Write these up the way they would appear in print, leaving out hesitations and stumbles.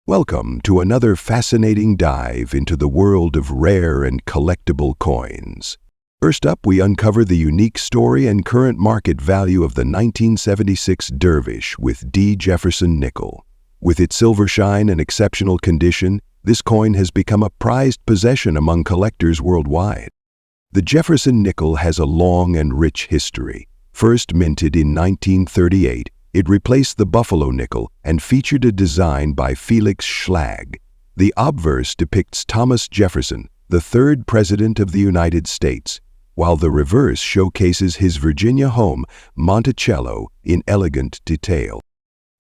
Welcome to another fascinating dive into the world of rare and collectible coins. First up, we uncover the unique story and current market value of the 1976 Dervish with D. Jefferson nickel. With its silver shine and exceptional condition, this coin has become a prized possession among collectors worldwide. The Jefferson nickel has a long and rich history. First minted in 1938, it replaced the Buffalo nickel and featured a design by Felix Schlag. The obverse depicts Thomas Jefferson, the third President of the United States, while the reverse showcases his Virginia home, Monticello, in elegant detail.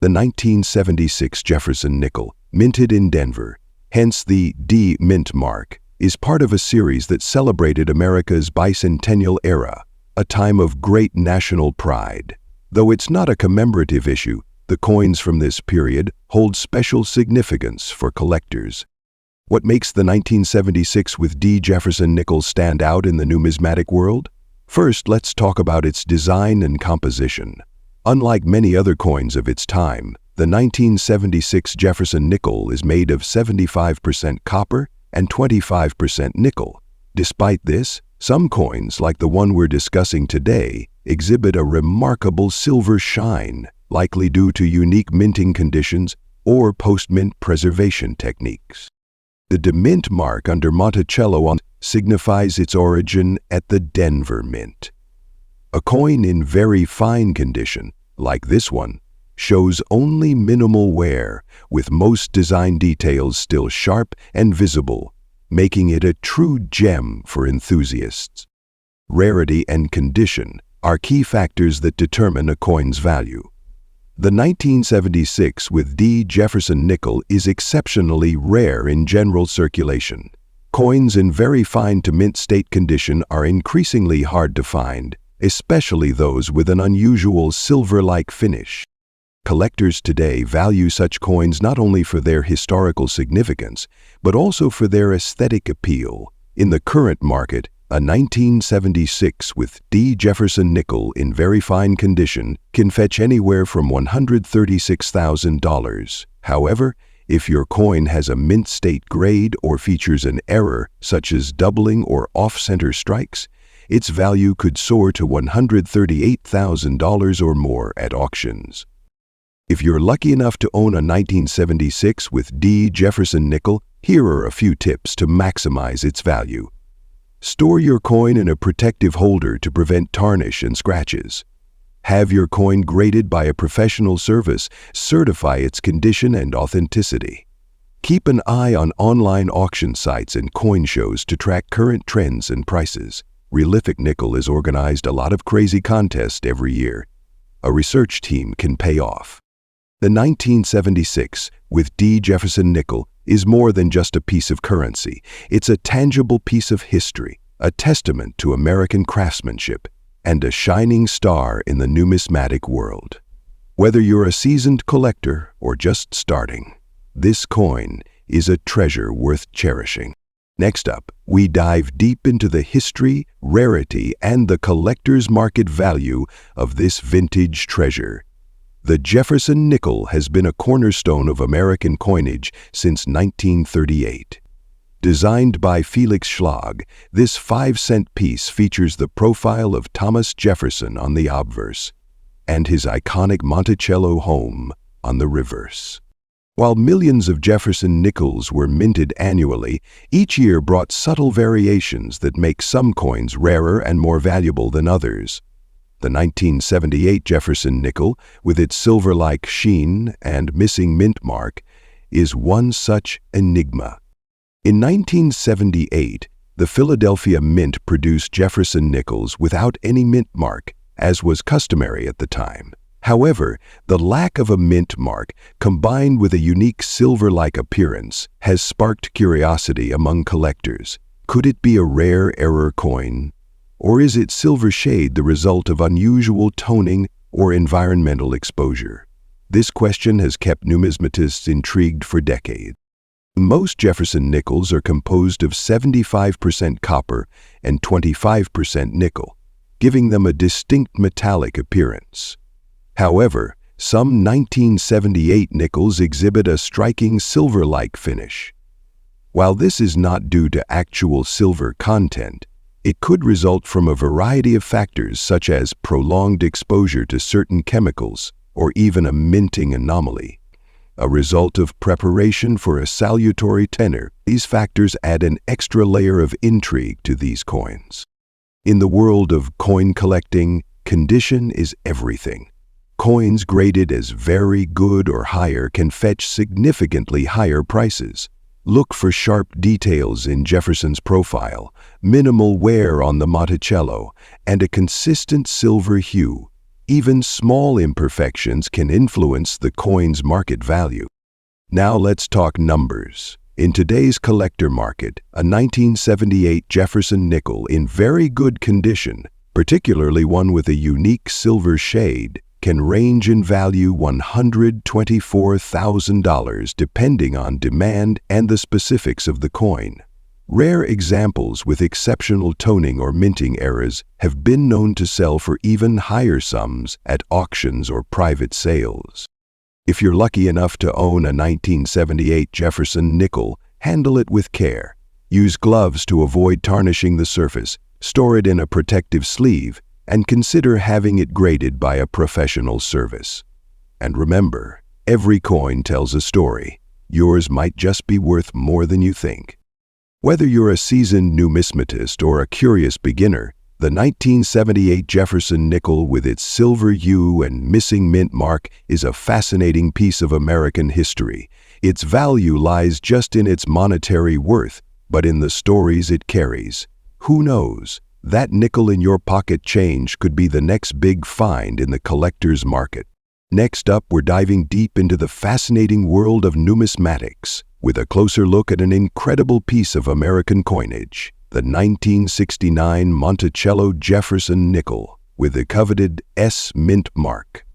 The 1976 Jefferson nickel, minted in Denver, hence the D mint mark, is part of a series that celebrated America's bicentennial era, a time of great national pride. Though it's not a commemorative issue, the coins from this period hold special significance for collectors. What makes the 1976 with D. Jefferson nickel stand out in the numismatic world? First, let's talk about its design and composition. Unlike many other coins of its time, the 1976 Jefferson nickel is made of 75% copper and 25% nickel. Despite this, some coins, like the one we're discussing today, exhibit a remarkable silver shine, likely due to unique minting conditions or post-mint preservation techniques. The demint mark under Monticello signifies its origin at the Denver Mint. A coin in very fine condition, like this one, shows only minimal wear, with most design details still sharp and visible, making it a true gem for enthusiasts. Rarity and condition are key factors that determine a coin's value. The 1976 with D. Jefferson nickel is exceptionally rare in general circulation. Coins in very fine to mint state condition are increasingly hard to find, especially those with an unusual silver-like finish. Collectors today value such coins not only for their historical significance, but also for their aesthetic appeal. In the current market, a 1976 with D. Jefferson nickel in very fine condition can fetch anywhere from $136,000. However, if your coin has a mint state grade or features an error, such as doubling or off-center strikes, its value could soar to $138,000 or more at auctions. If you're lucky enough to own a 1976 with D. Jefferson nickel, here are a few tips to maximize its value. Store your coin in a protective holder to prevent tarnish and scratches. Have your coin graded by a professional service, certify its condition and authenticity. Keep an eye on online auction sites and coin shows to track current trends and prices. Realific Nickel has organized a lot of crazy contests every year. A research team can pay off. The 1976 with D. Jefferson nickel is more than just a piece of currency. It's a tangible piece of history, a testament to American craftsmanship, and a shining star in the numismatic world. Whether you're a seasoned collector or just starting, this coin is a treasure worth cherishing. Next up, we dive deep into the history, rarity, and the collector's market value of this vintage treasure. The Jefferson nickel has been a cornerstone of American coinage since 1938. Designed by Felix Schlag, this 5-cent piece features the profile of Thomas Jefferson on the obverse and his iconic Monticello home on the reverse. While millions of Jefferson nickels were minted annually, each year brought subtle variations that make some coins rarer and more valuable than others. The 1978 Jefferson nickel, with its silver-like sheen and missing mint mark, is one such enigma. In 1978, the Philadelphia Mint produced Jefferson nickels without any mint mark, as was customary at the time. However, the lack of a mint mark, combined with a unique silver-like appearance, has sparked curiosity among collectors. Could it be a rare error coin? Or is its silver shade the result of unusual toning or environmental exposure? This question has kept numismatists intrigued for decades. Most Jefferson nickels are composed of 75% copper and 25% nickel, giving them a distinct metallic appearance. However, Some 1978 nickels exhibit a striking silver-like finish. While this is not due to actual silver content, it could result from a variety of factors such as prolonged exposure to certain chemicals or even a minting anomaly, a result of preparation for a salutary tenor. These factors add an extra layer of intrigue to these coins. In the world of coin collecting, condition is everything. Coins graded as very good or higher can fetch significantly higher prices. Look for sharp details in Jefferson's profile, minimal wear on the Monticello, and a consistent silver hue. Even small imperfections can influence the coin's market value. Now let's talk numbers. In today's collector market, a 1978 Jefferson nickel in very good condition, particularly one with a unique silver shade, can range in value $124,000 depending on demand and the specifics of the coin. Rare examples with exceptional toning or minting errors have been known to sell for even higher sums at auctions or private sales. If you're lucky enough to own a 1978 Jefferson nickel, handle it with care. Use gloves to avoid tarnishing the surface, store it in a protective sleeve, and consider having it graded by a professional service. And remember, every coin tells a story. Yours might just be worth more than you think. Whether you're a seasoned numismatist or a curious beginner, the 1978 Jefferson nickel with its silver hue and missing mint mark is a fascinating piece of American history. Its value lies just in its monetary worth, but in the stories it carries. Who knows? That nickel in your pocket change could be the next big find in the collector's market. Next up, we're diving deep into the fascinating world of numismatics, with a closer look at an incredible piece of American coinage, the 1969 Monticello Jefferson nickel, with the coveted S mint mark.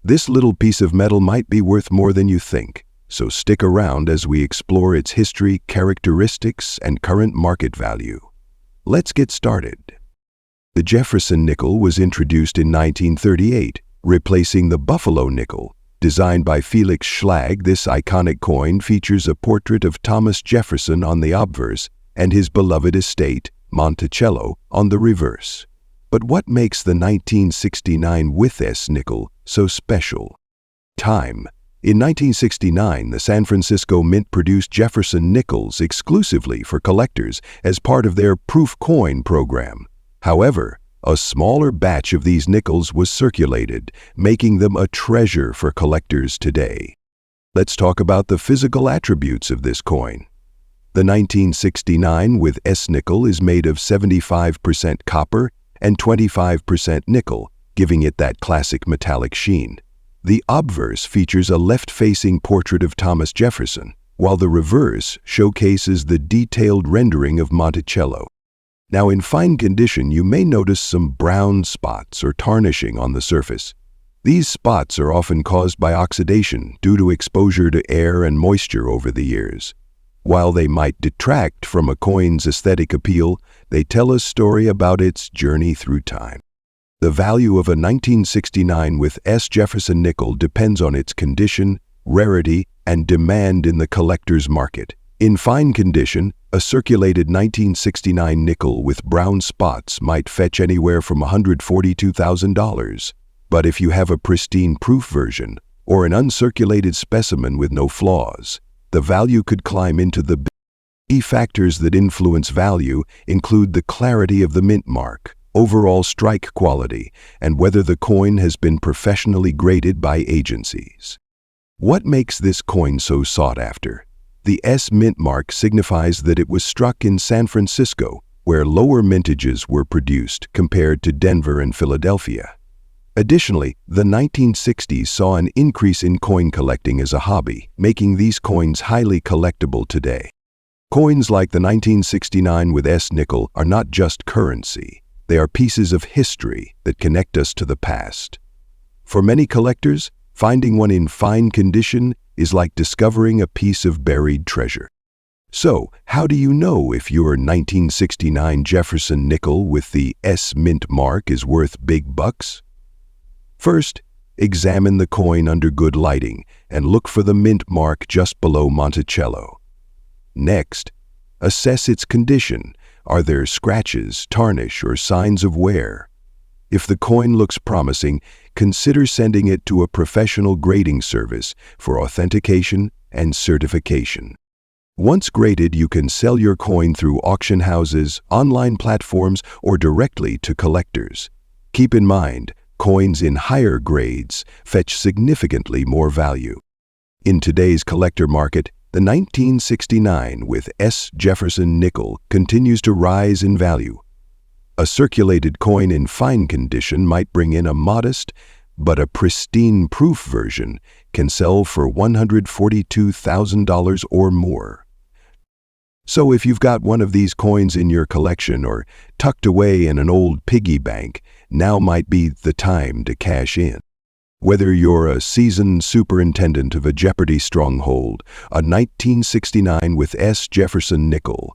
This little piece of metal might be worth more than you think, so stick around as we explore its history, characteristics, and current market value. Let's get started. The Jefferson nickel was introduced in 1938, replacing the Buffalo nickel. Designed by Felix Schlag, this iconic coin features a portrait of Thomas Jefferson on the obverse and his beloved estate, Monticello, on the reverse. But what makes the 1969 with S nickel so special? Time. In 1969, the San Francisco Mint produced Jefferson nickels exclusively for collectors as part of their Proof Coin program. However, a smaller batch of these nickels was circulated, making them a treasure for collectors today. Let's talk about the physical attributes of this coin. The 1969 with S nickel is made of 75% copper and 25% nickel, giving it that classic metallic sheen. The obverse features a left-facing portrait of Thomas Jefferson, while the reverse showcases the detailed rendering of Monticello. Now, in fine condition, you may notice some brown spots or tarnishing on the surface. These spots are often caused by oxidation due to exposure to air and moisture over the years. While they might detract from a coin's aesthetic appeal, they tell a story about its journey through time. The value of a 1969 with S Jefferson nickel depends on its condition, rarity, and demand in the collector's market. In fine condition, a circulated 1969 nickel with brown spots might fetch anywhere from $142,000. But if you have a pristine proof version, or an uncirculated specimen with no flaws, the value could climb into the key factors that influence value include the clarity of the mint mark, overall strike quality, and whether the coin has been professionally graded by agencies. What makes this coin so sought after? The S mint mark signifies that it was struck in San Francisco, where lower mintages were produced compared to Denver and Philadelphia. Additionally, the 1960s saw an increase in coin collecting as a hobby, making these coins highly collectible today. Coins like the 1969 with S nickel are not just currency. They are pieces of history that connect us to the past. For many collectors, finding one in fine condition is like discovering a piece of buried treasure. So, how do you know if your 1969 Jefferson nickel with the S mint mark is worth big bucks? First, Examine the coin under good lighting and look for the mint mark just below Monticello. Next, assess its condition. Are there scratches, tarnish, or signs of wear? If the coin looks promising, consider sending it to a professional grading service for authentication and certification. Once graded, you can sell your coin through auction houses, online platforms, or directly to collectors. Keep in mind, coins in higher grades fetch significantly more value. In today's collector market, the 1969 with S. Jefferson nickel continues to rise in value. A circulated coin in fine condition might bring in a modest, but a pristine proof version can sell for $142,000 or more. So if you've got one of these coins in your collection or tucked away in an old piggy bank, now might be the time to cash in. Whether you're a seasoned superintendent of a Jeopardy stronghold, a 1969 with S. Jefferson nickel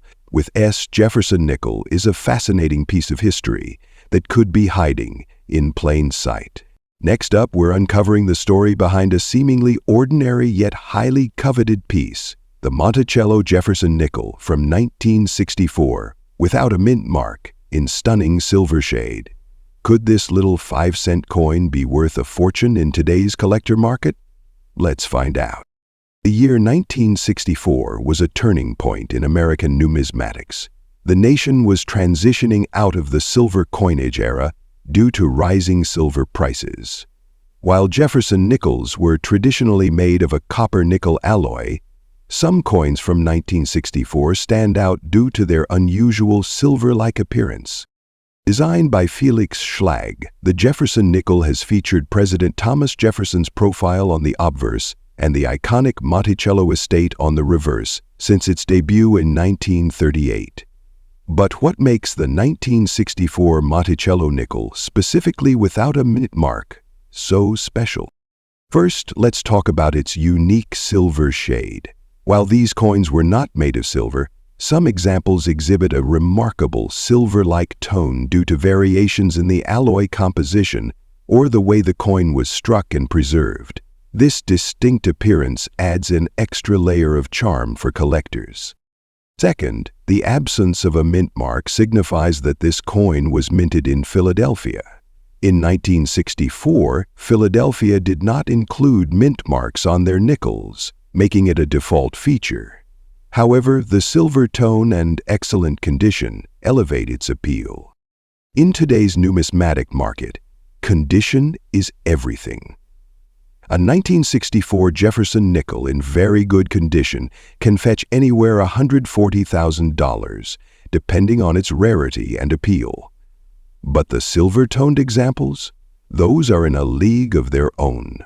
is a fascinating piece of history that could be hiding in plain sight. Next up, we're uncovering the story behind a seemingly ordinary yet highly coveted piece, the Monticello Jefferson nickel from 1964, without a mint mark, in stunning silver shade. Could this little 5-cent coin be worth a fortune in today's collector market? Let's find out. The year 1964 was a turning point in American numismatics. The nation was transitioning out of the silver coinage era due to rising silver prices. While Jefferson nickels were traditionally made of a copper-nickel alloy, some coins from 1964 stand out due to their unusual silver-like appearance. Designed by Felix Schlag, the Jefferson nickel has featured President Thomas Jefferson's profile on the obverse and the iconic Monticello estate on the reverse since its debut in 1938. But what makes the 1964 Monticello nickel, specifically without a mint mark, so special? First, let's talk about its unique silver shade. While these coins were not made of silver, some examples exhibit a remarkable silver-like tone due to variations in the alloy composition or the way the coin was struck and preserved. This distinct appearance adds an extra layer of charm for collectors. Second, the absence of a mint mark signifies that this coin was minted in Philadelphia. In 1964, Philadelphia did not include mint marks on their nickels, making it a default feature. However, the silver tone and excellent condition elevate its appeal. In today's numismatic market, condition is everything. A 1964 Jefferson nickel in very good condition can fetch anywhere $140,000, depending on its rarity and appeal. But the silver-toned examples? Those are in a league of their own.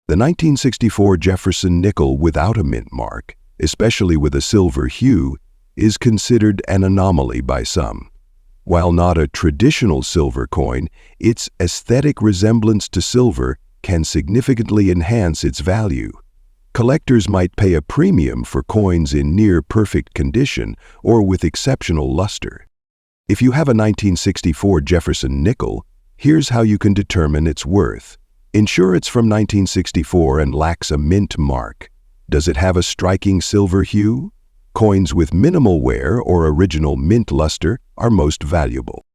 The 1964 Jefferson nickel without a mint mark, especially with a silver hue, is considered an anomaly by some. While not a traditional silver coin, its aesthetic resemblance to silver can significantly enhance its value. Collectors might pay a premium for coins in near-perfect condition or with exceptional luster. If you have a 1964 Jefferson nickel, here's how you can determine its worth. Ensure it's from 1964 and lacks a mint mark. Does it have a striking silver hue? Coins with minimal wear or original mint luster are most valuable.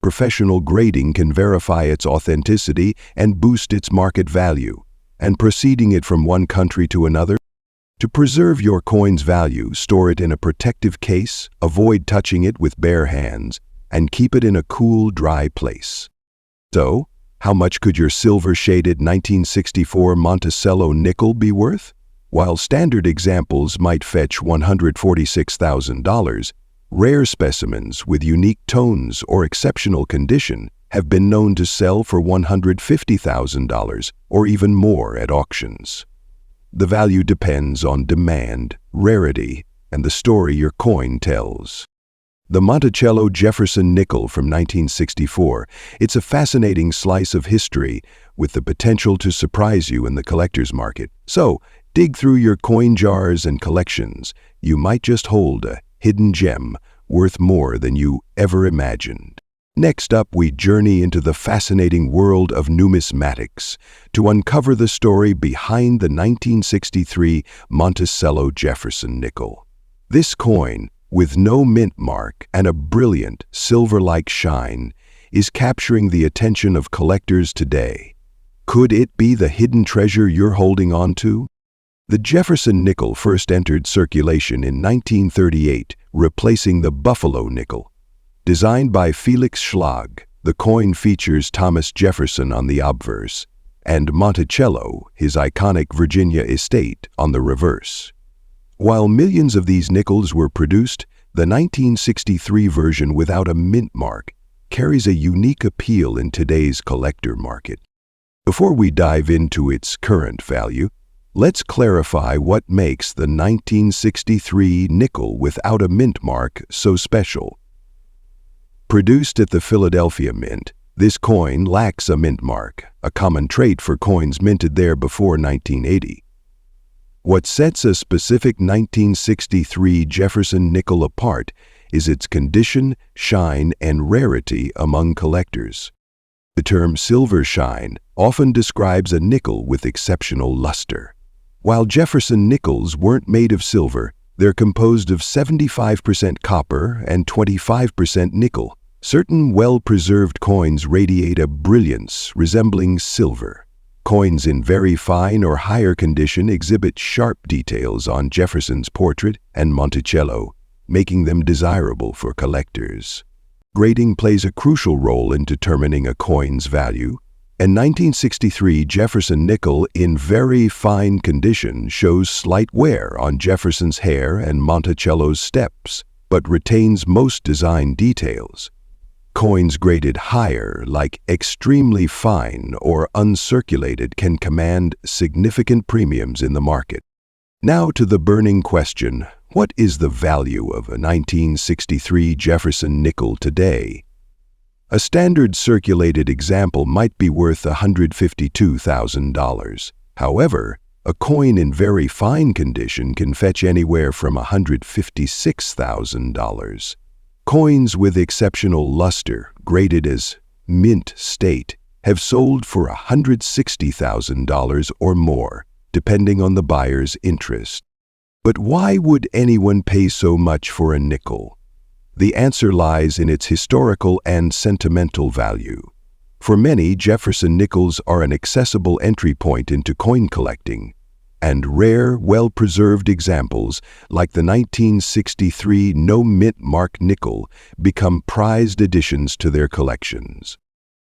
Professional grading can verify its authenticity and boost its market value, and proceeding it from one country to another. To preserve your coin's value, store it in a protective case, avoid touching it with bare hands, and keep it in a cool, dry place. So, how much could your silver-shaded 1964 Monticello nickel be worth? While standard examples might fetch $146,000, rare specimens with unique tones or exceptional condition have been known to sell for $150,000 or even more at auctions. The value depends on demand, rarity, and the story your coin tells. The Monticello Jefferson nickel from 1964, it's a fascinating slice of history with the potential to surprise you in the collector's market. So, dig through your coin jars and collections. You might just hold a hidden gem worth more than you ever imagined. Next up, we journey into the fascinating world of numismatics to uncover the story behind the 1963 Monticello Jefferson nickel. This coin, with no mint mark and a brilliant, silver-like shine, is capturing the attention of collectors today. Could it be the hidden treasure you're holding on to? The Jefferson nickel first entered circulation in 1938, replacing the Buffalo nickel. Designed by Felix Schlag, the coin features Thomas Jefferson on the obverse and Monticello, his iconic Virginia estate, on the reverse. While millions of these nickels were produced, the 1963 version without a mint mark carries a unique appeal in today's collector market. Before we dive into its current value, let's clarify what makes the 1963 nickel without a mint mark so special. Produced at the Philadelphia Mint, this coin lacks a mint mark, a common trait for coins minted there before 1980. What sets a specific 1963 Jefferson nickel apart is its condition, shine, and rarity among collectors. The term silver shine often describes a nickel with exceptional luster. While Jefferson nickels weren't made of silver, they're composed of 75% copper and 25% nickel. Certain well-preserved coins radiate a brilliance resembling silver. Coins in very fine or higher condition exhibit sharp details on Jefferson's portrait and Monticello, making them desirable for collectors. Grading plays a crucial role in determining a coin's value. A 1963 Jefferson nickel in very fine condition shows slight wear on Jefferson's hair and Monticello's steps, but retains most design details. Coins graded higher, like extremely fine or uncirculated, can command significant premiums in the market. Now to the burning question, what is the value of a 1963 Jefferson nickel today? A standard circulated example might be worth $152,000. However, a coin in very fine condition can fetch anywhere from $156,000. Coins with exceptional luster, graded as mint state, have sold for $160,000 or more, depending on the buyer's interest. But why would anyone pay so much for a nickel? The answer lies in its historical and sentimental value. For many, Jefferson nickels are an accessible entry point into coin collecting, and rare, well-preserved examples like the 1963 no-mint mark nickel become prized additions to their collections.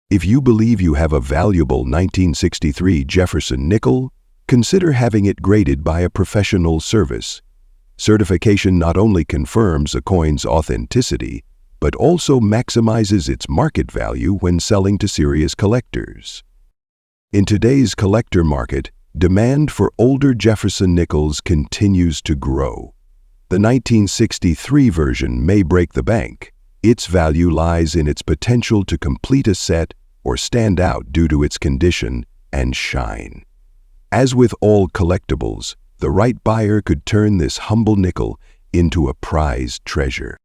If you believe you have a valuable 1963 Jefferson nickel, consider having it graded by a professional service. Certification not only confirms a coin's authenticity, but also maximizes its market value when selling to serious collectors. In today's collector market, demand for older Jefferson nickels continues to grow. The 1963 version may break the bank. Its value lies in its potential to complete a set or stand out due to its condition and shine. As with all collectibles, the right buyer could turn this humble nickel into a prized treasure.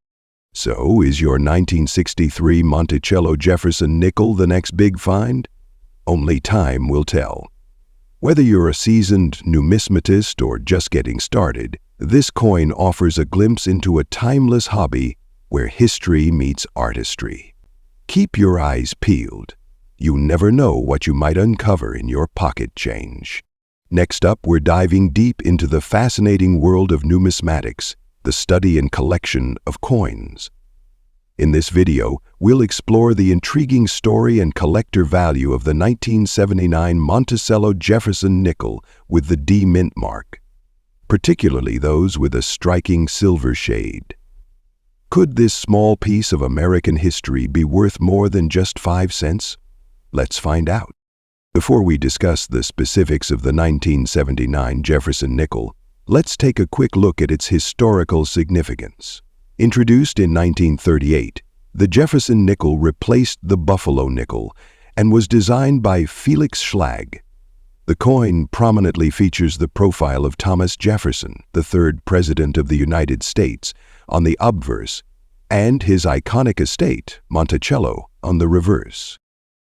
So, is your 1963 Monticello Jefferson nickel the next big find? Only time will tell. Whether you're a seasoned numismatist or just getting started, this coin offers a glimpse into a timeless hobby where history meets artistry. Keep your eyes peeled. You never know what you might uncover in your pocket change. Next up, we're diving deep into the fascinating world of numismatics, the study and collection of coins. In this video, we'll explore the intriguing story and collector value of the 1979 Monticello Jefferson nickel with the D mint mark, particularly those with a striking silver shade. Could this small piece of American history be worth more than just 5 cents? Let's find out. Before we discuss the specifics of the 1979 Jefferson nickel, let's take a quick look at its historical significance. Introduced in 1938, the Jefferson nickel replaced the Buffalo nickel and was designed by Felix Schlag. The coin prominently features the profile of Thomas Jefferson, the third President of the United States, on the obverse, and his iconic estate, Monticello, on the reverse.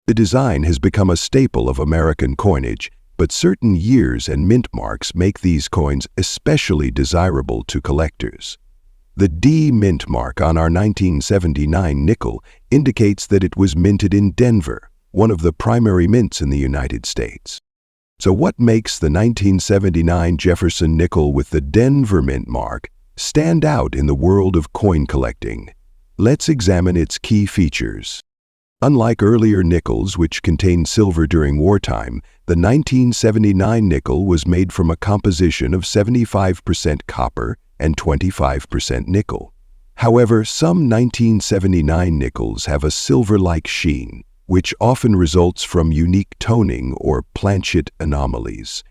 The design has become a staple of American coinage, but certain years and mint marks make these coins especially desirable to collectors. The D mint mark on our 1979 nickel indicates that it was minted in Denver, one of the primary mints in the United States. So what makes the 1979 Jefferson nickel with the Denver mint mark stand out in the world of coin collecting? Let's examine its key features. Unlike earlier nickels, which contained silver during wartime, the 1979 nickel was made from a composition of 75% copper and 25% nickel. However, some 1979 nickels have a silver-like sheen, which often results from unique toning or planchet anomalies.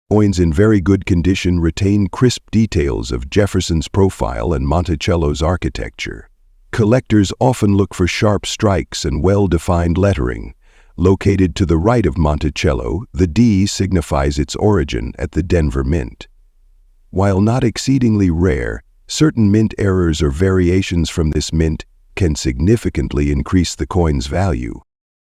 Coins in very good condition retain crisp details of Jefferson's profile and Monticello's architecture. Collectors often look for sharp strikes and well-defined lettering. Located to the right of Monticello, the D signifies its origin at the Denver Mint. While not exceedingly rare, certain mint errors or variations from this mint can significantly increase the coin's value.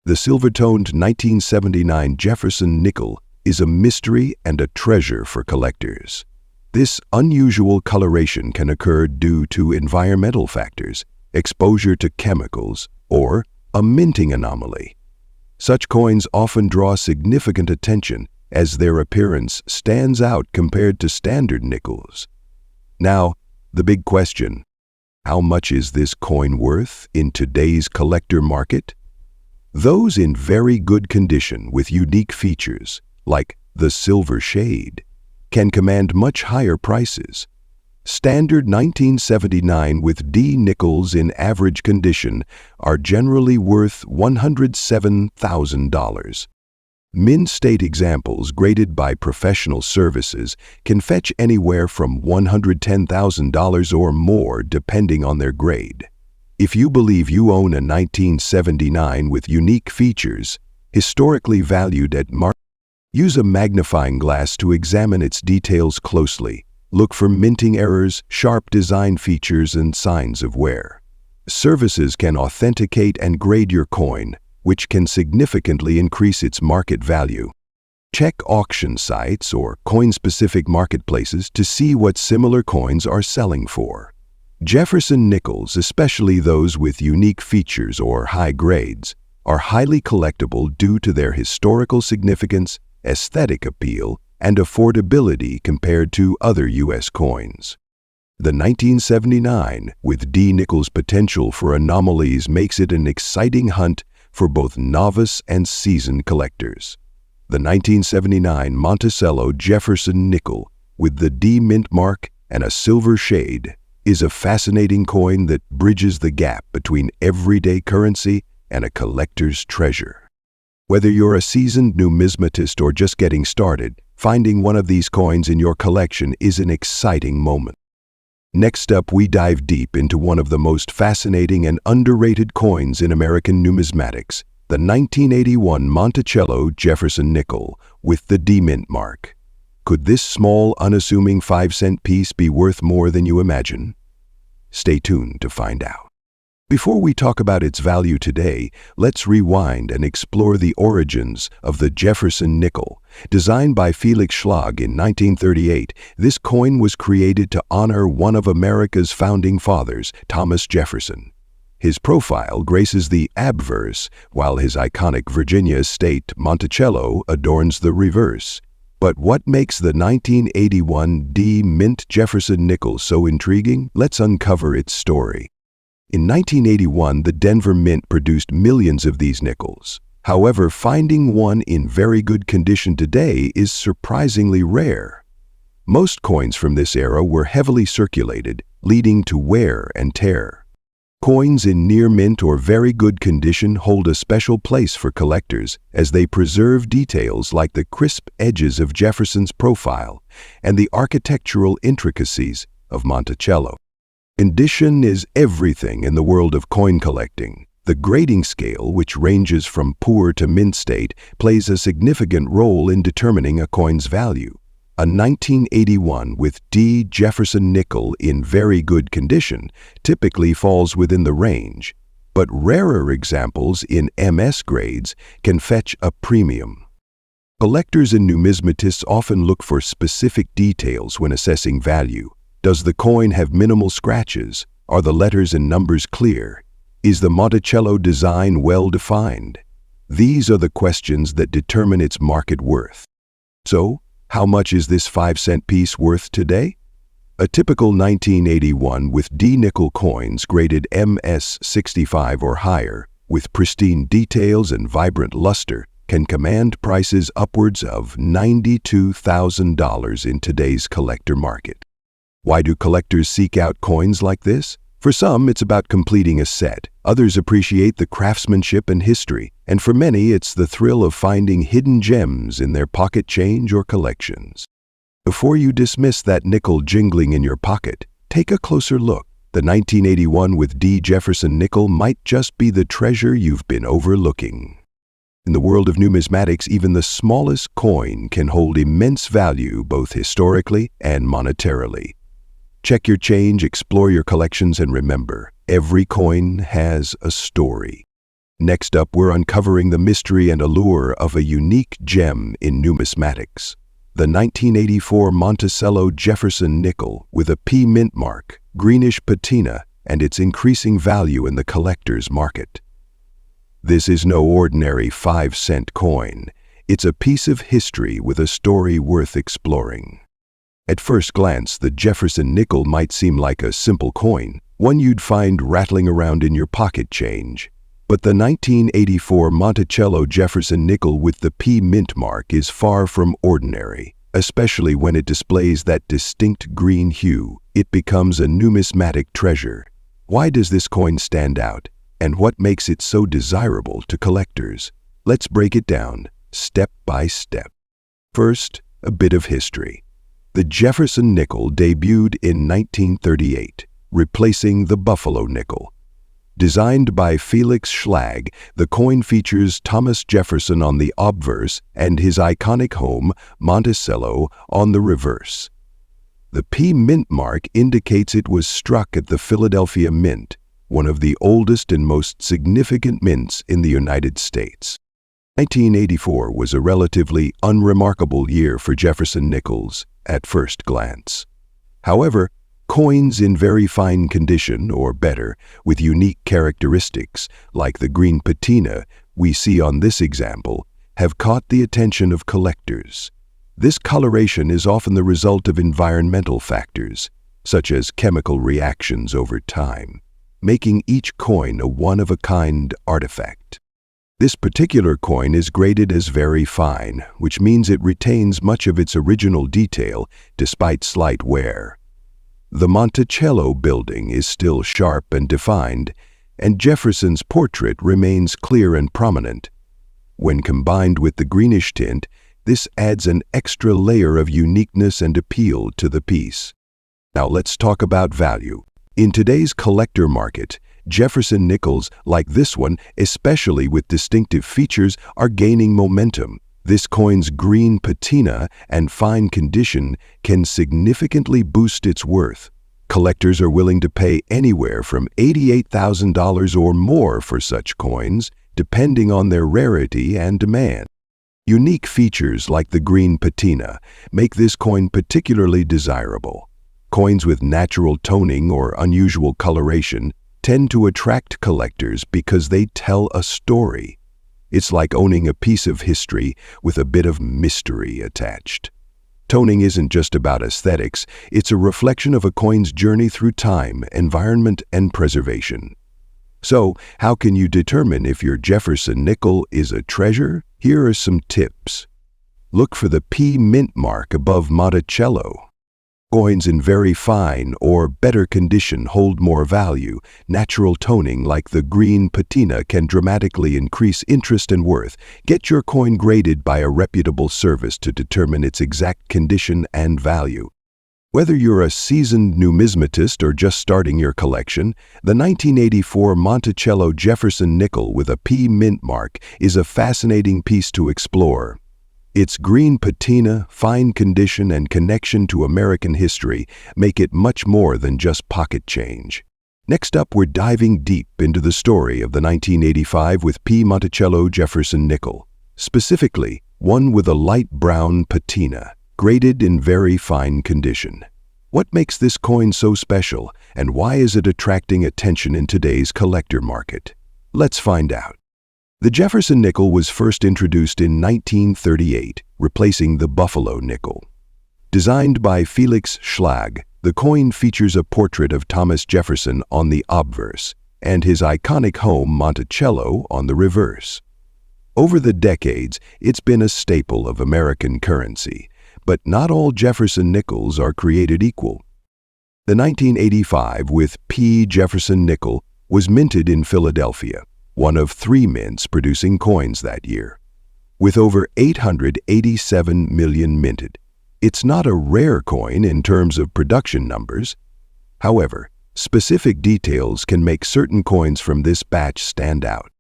The silver-toned 1979 Jefferson nickel is a mystery and a treasure for collectors. This unusual coloration can occur due to environmental factors, exposure to chemicals, or a minting anomaly. Such coins often draw significant attention as their appearance stands out compared to standard nickels. Now, the big question: how much is this coin worth in today's collector market? Those in very good condition with unique features, like the silver shade, can command much higher prices. Standard 1979 with D nickels in average condition are generally worth $107,000. Mint state examples graded by professional services can fetch anywhere from $110,000 or more depending on their grade. If you believe you own a 1979 with unique features, historically valued at market, use a magnifying glass to examine its details closely. Look for minting errors, sharp design features, and signs of wear. Services can authenticate and grade your coin, which can significantly increase its market value. Check auction sites or coin-specific marketplaces to see what similar coins are selling for. Jefferson nickels, especially those with unique features or high grades, are highly collectible due to their historical significance, aesthetic appeal, and affordability compared to other U.S. coins. The 1979 with D nickel's potential for anomalies makes it an exciting hunt for both novice and seasoned collectors. The 1979 Monticello Jefferson nickel with the D mint mark and a silver shade is a fascinating coin that bridges the gap between everyday currency and a collector's treasure. Whether you're a seasoned numismatist or just getting started, finding one of these coins in your collection is an exciting moment. Next up, we dive deep into one of the most fascinating and underrated coins in American numismatics, the 1981 Monticello Jefferson nickel with the D mint mark. Could this small, unassuming 5-cent piece be worth more than you imagine? Stay tuned to find out. Before we talk about its value today, let's rewind and explore the origins of the Jefferson nickel. Designed by Felix Schlag in 1938, this coin was created to honor one of America's founding fathers, Thomas Jefferson. His profile graces the obverse, while his iconic Virginia estate, Monticello, adorns the reverse. But what makes the 1981 D Mint Jefferson nickel so intriguing? Let's uncover its story. In 1981, the Denver Mint produced millions of these nickels. However, finding one in very good condition today is surprisingly rare. Most coins from this era were heavily circulated, leading to wear and tear. Coins in near mint or very good condition hold a special place for collectors as they preserve details like the crisp edges of Jefferson's profile and the architectural intricacies of Monticello. Condition is everything in the world of coin collecting. The grading scale, which ranges from poor to mint state, plays a significant role in determining a coin's value. A 1981 with D Jefferson nickel in very good condition typically falls within the range. but rarer examples in MS grades can fetch a premium. Collectors and numismatists often look for specific details when assessing value. Does the coin have minimal scratches? Are the letters and numbers clear? Is the Monticello design well defined? These are the questions that determine its market worth. So, how much is this 5-cent piece worth today? A typical 1981 with D nickel coins graded MS65 or higher, with pristine details and vibrant luster, can command prices upwards of $92,000 in today's collector market. Why do collectors seek out coins like this? For some, it's about completing a set. Others appreciate the craftsmanship and history. And for many, it's the thrill of finding hidden gems in their pocket change or collections. Before you dismiss that nickel jingling in your pocket, take a closer look. The 1981 with D Jefferson nickel might just be the treasure you've been overlooking. In the world of numismatics, even the smallest coin can hold immense value both historically and monetarily. Check your change, explore your collections, and remember, every coin has a story. Next up, we're uncovering the mystery and allure of a unique gem in numismatics. The 1984 Monticello Jefferson nickel with a P mint mark, greenish patina, and its increasing value in the collector's market. This is no ordinary 5-cent coin. It's a piece of history with a story worth exploring. At first glance, the Jefferson nickel might seem like a simple coin, one you'd find rattling around in your pocket change. But the 1984 Monticello Jefferson nickel with the P mint mark is far from ordinary, especially when it displays that distinct green hue. It becomes a numismatic treasure. Why does this coin stand out? And what makes it so desirable to collectors? Let's break it down, step by step. First, a bit of history. The Jefferson nickel debuted in 1938, replacing the Buffalo nickel. Designed by Felix Schlag, the coin features Thomas Jefferson on the obverse and his iconic home, Monticello, on the reverse. The P mint mark indicates it was struck at the Philadelphia Mint, one of the oldest and most significant mints in the United States. 1984 was a relatively unremarkable year for Jefferson nickels at first glance. However, coins in very fine condition, or better, with unique characteristics, like the green patina we see on this example, have caught the attention of collectors. This coloration is often the result of environmental factors, such as chemical reactions over time, making each coin a one-of-a-kind artifact. This particular coin is graded as very fine, which means it retains much of its original detail despite slight wear. The Monticello building is still sharp and defined, and Jefferson's portrait remains clear and prominent. When combined with the greenish tint, this adds an extra layer of uniqueness and appeal to the piece. Now let's talk about value. In today's collector market, Jefferson nickels like this one, especially with distinctive features, are gaining momentum. This coin's green patina and fine condition can significantly boost its worth. Collectors are willing to pay anywhere from $88,000 or more for such coins, depending on their rarity and demand. Unique features like the green patina make this coin particularly desirable. Coins with natural toning or unusual coloration tend to attract collectors because they tell a story. It's like owning a piece of history with a bit of mystery attached. Toning isn't just about aesthetics, it's a reflection of a coin's journey through time, environment, and preservation. So, how can you determine if your Jefferson nickel is a treasure? Here are some tips. Look for the P mint mark above Monticello. Coins in very fine or better condition hold more value. Natural toning like the green patina can dramatically increase interest and worth. Get your coin graded by a reputable service to determine its exact condition and value. Whether you're a seasoned numismatist or just starting your collection, the 1984 Monticello Jefferson nickel with a P mint mark is a fascinating piece to explore. Its green patina, fine condition, and connection to American history make it much more than just pocket change. Next up, we're diving deep into the story of the 1985 with P. Monticello Jefferson nickel, specifically one with a light brown patina, graded in very fine condition. What makes this coin so special, and why is it attracting attention in today's collector market? Let's find out. The Jefferson nickel was first introduced in 1938, replacing the Buffalo nickel. Designed by Felix Schlag, the coin features a portrait of Thomas Jefferson on the obverse and his iconic home Monticello on the reverse. Over the decades, it's been a staple of American currency, but not all Jefferson nickels are created equal. The 1985 with P. Jefferson nickel was minted in Philadelphia, one of 3 mints producing coins that year. With over 887 million minted, it's not a rare coin in terms of production numbers. However, specific details can make certain coins from this batch stand out.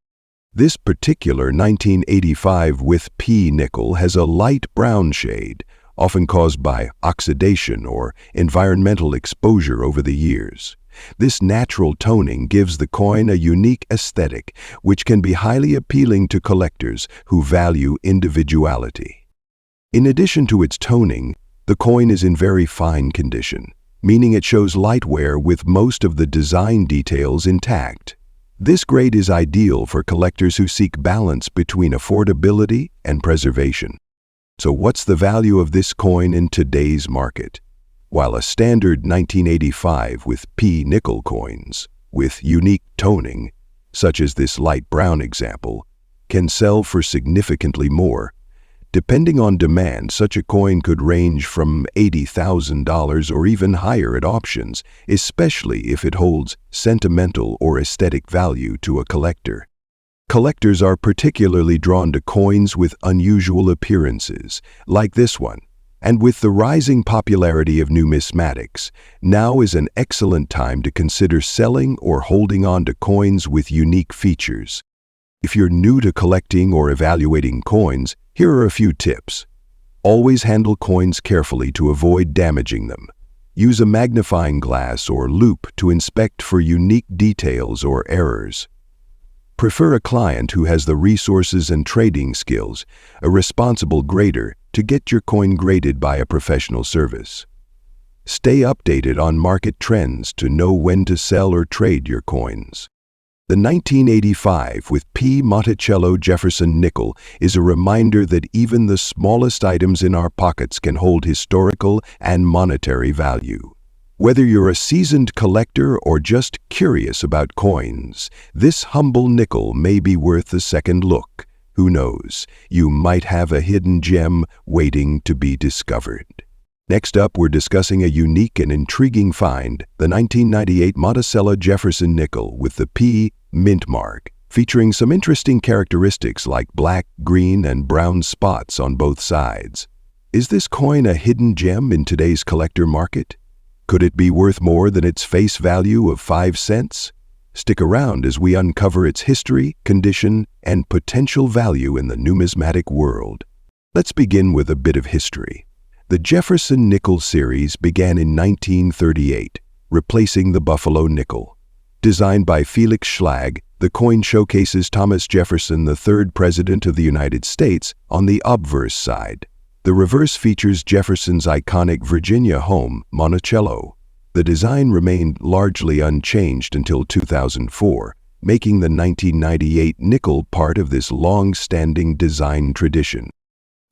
This particular 1985 with P nickel has a light brown shade, often caused by oxidation or environmental exposure over the years. This natural toning gives the coin a unique aesthetic, which can be highly appealing to collectors who value individuality. In addition to its toning, the coin is in very fine condition, meaning it shows light wear with most of the design details intact. This grade is ideal for collectors who seek balance between affordability and preservation. So what's the value of this coin in today's market? While a standard 1985 with P nickel coins, with unique toning, such as this light brown example, can sell for significantly more, depending on demand, such a coin could range from $80,000 or even higher at auctions, especially if it holds sentimental or aesthetic value to a collector. Collectors are particularly drawn to coins with unusual appearances, like this one. And with the rising popularity of numismatics, now is an excellent time to consider selling or holding on to coins with unique features. If you're new to collecting or evaluating coins, here are a few tips. Always handle coins carefully to avoid damaging them. Use a magnifying glass or loupe to inspect for unique details or errors. Prefer a client who has the resources and trading skills, a responsible grader, to get your coin graded by a professional service. Stay updated on market trends to know when to sell or trade your coins. The 1985 with P. Monticello Jefferson nickel is a reminder that even the smallest items in our pockets can hold historical and monetary value. Whether you're a seasoned collector or just curious about coins, this humble nickel may be worth a second look. Who knows, you might have a hidden gem waiting to be discovered. Next up, we're discussing a unique and intriguing find, the 1998 Monticello Jefferson nickel with the P mint mark, featuring some interesting characteristics like black, green, and brown spots on both sides. Is this coin a hidden gem in today's collector market? Could it be worth more than its face value of 5 cents? Stick around as we uncover its history, condition, and potential value in the numismatic world. Let's begin with a bit of history. The Jefferson nickel series began in 1938, replacing the Buffalo nickel. Designed by Felix Schlag, the coin showcases Thomas Jefferson, the 3rd President of the United States, on the obverse side. The reverse features Jefferson's iconic Virginia home, Monticello. The design remained largely unchanged until 2004, making the 1998 nickel part of this long-standing design tradition.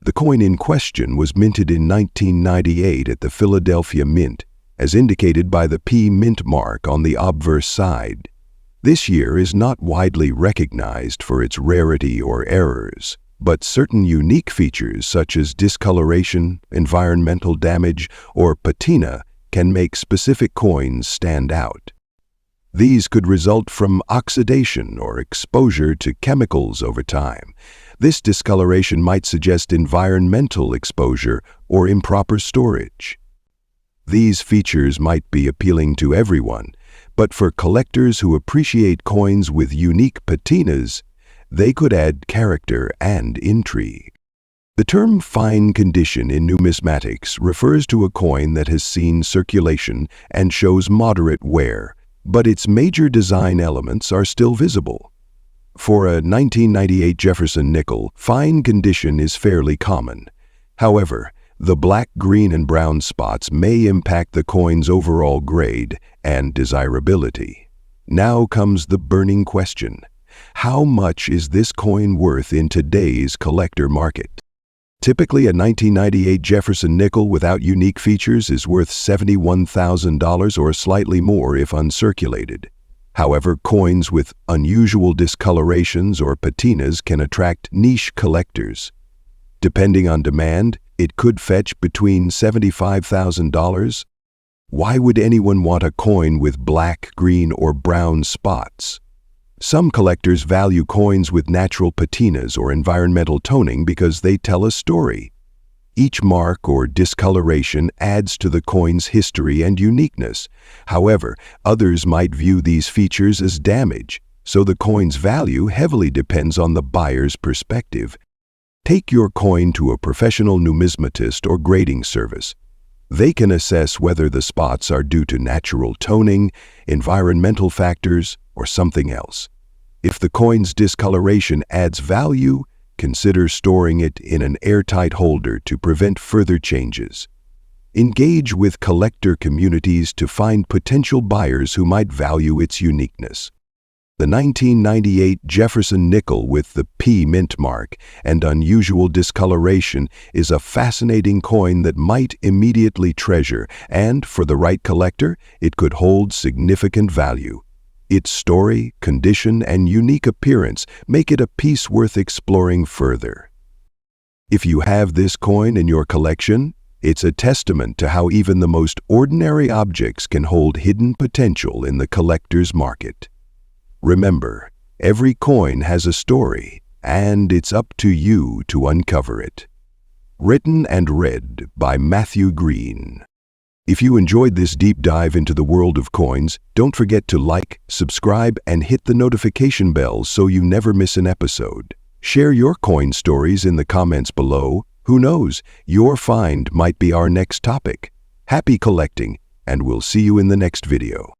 The coin in question was minted in 1998 at the Philadelphia Mint, as indicated by the P mint mark on the obverse side. This year is not widely recognized for its rarity or errors, but certain unique features such as discoloration, environmental damage, or patina can make specific coins stand out. These could result from oxidation or exposure to chemicals over time. This discoloration might suggest environmental exposure or improper storage. These features might be appealing to everyone, but for collectors who appreciate coins with unique patinas, they could add character and intrigue. The term fine condition in numismatics refers to a coin that has seen circulation and shows moderate wear, but its major design elements are still visible. For a 1998 Jefferson nickel, fine condition is fairly common. However, the black, green, and brown spots may impact the coin's overall grade and desirability. Now comes the burning question. How much is this coin worth in today's collector market? Typically, a 1998 Jefferson nickel without unique features is worth $71,000 or slightly more if uncirculated. However, coins with unusual discolorations or patinas can attract niche collectors. Depending on demand, it could fetch between $75,000. Why would anyone want a coin with black, green, or brown spots? Some collectors value coins with natural patinas or environmental toning because they tell a story. Each mark or discoloration adds to the coin's history and uniqueness. However, others might view these features as damage, so the coin's value heavily depends on the buyer's perspective. Take your coin to a professional numismatist or grading service. They can assess whether the spots are due to natural toning, environmental factors, or something else. If the coin's discoloration adds value, consider storing it in an airtight holder to prevent further changes. Engage with collector communities to find potential buyers who might value its uniqueness. The 1998 Jefferson nickel with the P mint mark and unusual discoloration is a fascinating coin that might immediately treasure, and for the right collector, it could hold significant value. Its story, condition, and unique appearance make it a piece worth exploring further. If you have this coin in your collection, it's a testament to how even the most ordinary objects can hold hidden potential in the collector's market. Remember, every coin has a story, and it's up to you to uncover it. Written and read by Matthew Green. If you enjoyed this deep dive into the world of coins, don't forget to like, subscribe, and hit the notification bell so you never miss an episode. Share your coin stories in the comments below. Who knows, your find might be our next topic. Happy collecting, and we'll see you in the next video.